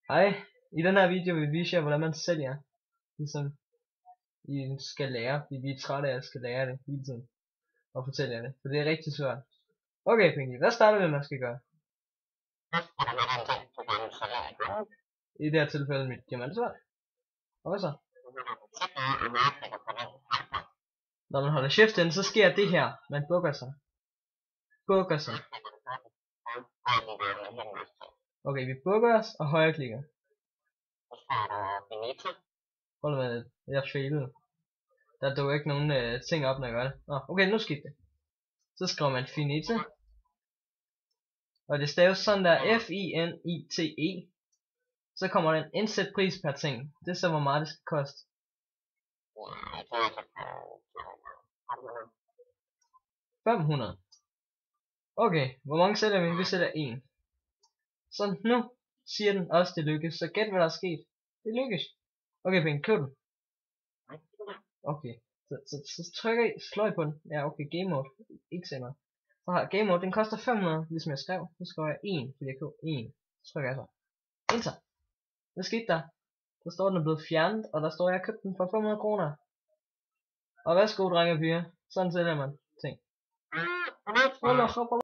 Hej, i den her video vil vi vise jer, hvordan man sælger, ligesom I skal lære, fordi vi er trætte af at skal lære det hele tiden, og fortælle jer det, for det er rigtig svært. Okay, Pinky, hvad starter vi med, man skal gøre? I det her tilfælde mit diamantsværd. Og hvad så? Når man holder shift ind, så sker det her, man bukker sig. Okay, vi bukker os og højreklikker. Hold med det, jeg failede. Der dukker ikke nogen ting op, når jeg gør det. Okay, nu skete det. Så skriver man finite. Og det staves sådan der, F-I-N-I-T-E. Så kommer der en indsæt pris per ting. Det er så hvor meget det skal koste. 500. Okay, hvor mange sælger vi? Vi sælger 1. Så nu siger den også det lykkes. Så gæt hvad der er sket. Det lykkes. Okay, Pink, køb den. Okay, så trykker I, slår I på den. Ja, okay, game mode. Ikke senere. Så har game mode, den koster 500, ligesom jeg skrev. Nu skriver jeg 1, fordi jeg køber 1. Så trykker jeg så. Enter. Hvad skete der? Der står den er blevet fjernet, og der står jeg købte den for 500 kroner. Og værsgo, drenge og piger. Sådan sælger man ting.